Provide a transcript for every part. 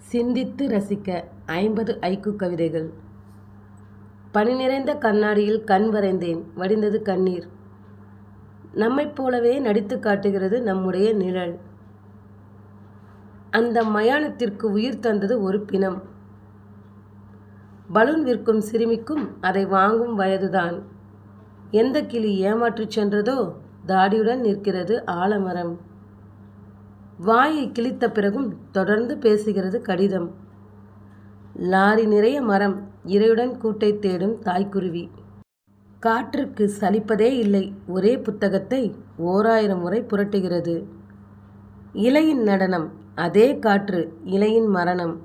சிந்தித்து ரசிக்க 50 ஐக்கூ கவிதைகள். பனி நிறைந்த கண்ணாடியில் கண் வரைந்தேன், வடிந்தது கண்ணீர். நம்மைப் போலவே நடித்து காட்டுகிறது நம்முடைய நிழல். அந்த மயானத்திற்கு உயிர் தந்தது ஒரு பிணம். பலூன் விற்கும் சிறுமிக்கும் அதை வாங்கும் வயதுதான். எந்த கிளி ஏமாற்றிச் சென்றதோ தாடியுடன் நிற்கிறது ஆலமரம். வாயை கிழித்த பிறகும் தொடர்ந்து பேசுகிறது கடிதம். லாரி நிறைய மரம், இரையுடன் கூட்டை தேடும் தாய்க்குருவி. காற்றுக்கு சலிப்பதே இல்லை, ஒரே புத்தகத்தை 1000 முறை புரட்டுகிறது. இலையின் நடனம், அதே காற்று, இலையின் மரணம்.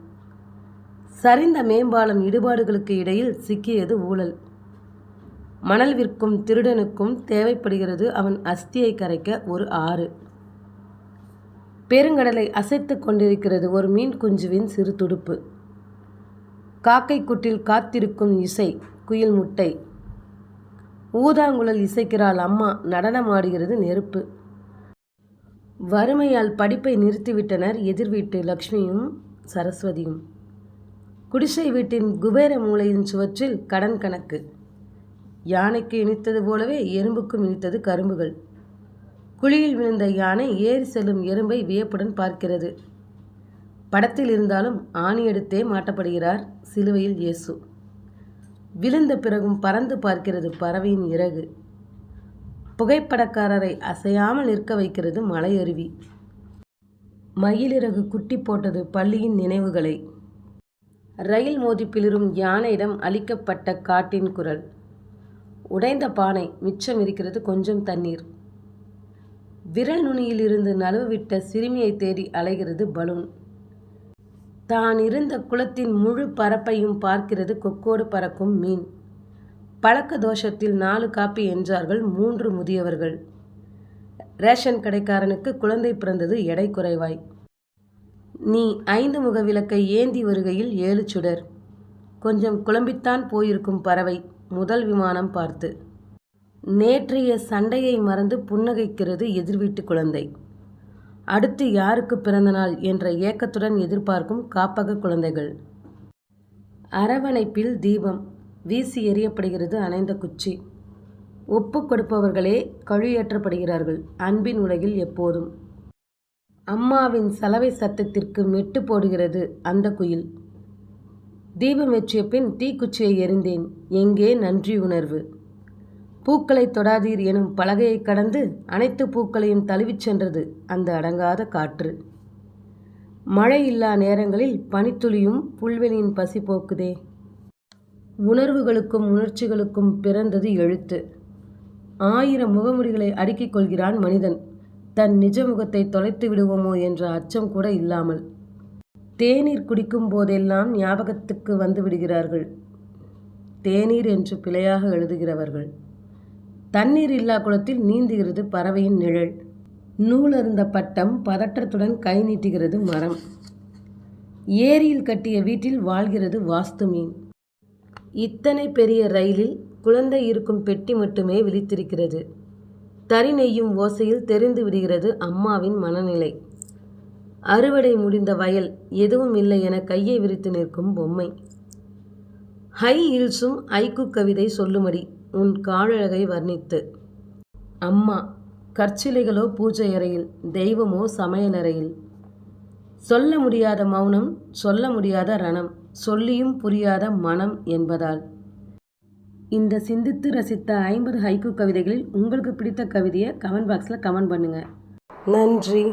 சரிந்த மேம்பாலம் இடுபாடுகளுக்கு இடையில் சிக்கியது ஊழல். மணல் விற்கும் திருடனுக்கும் தேவைப்படுகிறது அவன் அஸ்தியை கரைக்க ஒரு ஆறு. பெருங்கடலை அசைத்து கொண்டிருக்கிறது ஒரு மீன் குஞ்சுவின் சிறு துடுப்பு. காக்கை கூட்டில் காத்திருக்கும் இசை, குயில் முட்டை. ஊதாங்குழல் இசைக்கிறாள் அம்மா, நடனமாடுகிறது நெருப்பு. வறுமையால் படிப்பை நிறுத்திவிட்டனர் எதிர் வீட்டு லக்ஷ்மியும் சரஸ்வதியும். குடிசை வீட்டின் குபேர மூலையின் சுவற்றில் கடன் கணக்கு. யானைக்கு இனித்தது போலவே எறும்புக்கும் இனித்தது கரும்புகள். குழியில் விழுந்த யானை ஏறி செல்லும் எறும்பை வியப்புடன் பார்க்கிறது. படத்தில் இருந்தாலும் ஆணி எடுத்தே மாட்டப்படுகிறார் சிலுவையில் இயேசு. விழுந்த பிறகும் பறந்து பார்க்கிறது பறவையின் இறகு. புகைப்படக்காரரை அசையாமல் நிற்க வைக்கிறது மலையருவி. மயிலிறகு குட்டி போட்டது பள்ளியின் நினைவுகளை. ரயில் மோதி பிளிரும் யானையிடம் அளிக்கப்பட்ட காட்டின் குரல். உடைந்த பானை, மிச்சம் இருக்கிறது கொஞ்சம் தண்ணீர். விரல் நுனியில் இருந்து நழுவிட்ட சிறுமியை தேடி அலைகிறது பலூன். தான் இருந்த குளத்தின் முழு பரப்பையும் பார்க்கிறது கொக்கோடு பறக்கும் மீன். பழக்க தோஷத்தில் 4 காப்பி என்றார்கள் 3 முதியவர்கள். ரேஷன் கடைக்காரனுக்கு குழந்தை பிறந்தது எடை குறைவாய். நீ 5 முக விளக்கை ஏந்தி வருகையில் 7 சுடர். கொஞ்சம் குழம்பித்தான் போயிருக்கும் பறவை முதல் விமானம் பார்த்து. நேற்றைய சண்டையை மறந்து புன்னகைக்கிறது எதிர்வீட்டு குழந்தை. அடுத்து யாருக்கு பிறந்த நாள் என்ற ஏக்கத்துடன் எதிர்பார்க்கும் காப்பக குழந்தைகள். அரவணைப்பில் தீபம், வீசி எறியப்படுகிறது அணைந்த குச்சி. ஒப்பு கொடுப்பவர்களே கழியேற்றப்படுகிறார்கள் அன்பின் உலகில் எப்போதும். அம்மாவின் சலவை சத்தத்திற்கு மெட்டு போடுகிறது அந்த குயில். தீபம் ஏற்றிய பின் தீக்குச்சியை எறிந்தேன், எங்கே நன்றி உணர்வு? பூக்களை தொடாதீர் எனும் பலகையை கடந்து அனைத்து பூக்களையும் தழுவிச் சென்றது அந்த அடங்காத காற்று. மழை இல்லா நேரங்களில் பனித்துளியும் புல்வெளியின் பசி போக்குதே. உணர்வுகளுக்கும் உணர்ச்சிகளுக்கும் பிறந்தது எழுத்து. 1000 முகமுடிகளை அடுக்கிக் கொள்கிறான் மனிதன், தன் நிஜ முகத்தை தொலைத்து விடுவோமோ என்ற அச்சம் கூட இல்லாமல். தேநீர் குடிக்கும் போதெல்லாம் ஞாபகத்துக்கு வந்து விடுகிறார்கள் தேநீர் என்று பிழையாக எழுதுகிறவர்கள். தண்ணீர் இல்லா குளத்தில் நீந்துகிறது பறவையின் நிழல். நூலருந்த பட்டம் பதற்றத்துடன் கை நீட்டுகிறது மரம். ஏரியில் கட்டிய வீட்டில் வாழ்கிறது வாஸ்து மீன். இத்தனை பெரிய ரயிலில் குழந்தை இருக்கும் பெட்டி மட்டுமே விழித்திருக்கிறது. தறி நெய்யும் ஓசையில் தெரிந்து விடுகிறது அம்மாவின் மனநிலை. அறுவடை முடிந்த வயல், எதுவும் இல்லை என கையை விரித்து நிற்கும் பொம்மை. ஹை ஹீல்ஸும் ஐக்கூ கவிதை சொல்லுமடி உன் காழழகை வர்ணித்து. அம்மா, கற்சிலைகளோ பூஜை அறையில், தெய்வமோ சமையலறையில். சொல்ல முடியாத மௌனம், சொல்ல முடியாத ரணம், சொல்லியும் புரியாத மனம் என்பதால். இந்த சிந்தித்து ரசித்த 50 ஹைக்கூ கவிதைகளில் உங்களுக்கு பிடித்த கவிதையை கமெண்ட் பாக்ஸில் கமெண்ட் பண்ணுங்கள். நன்றி.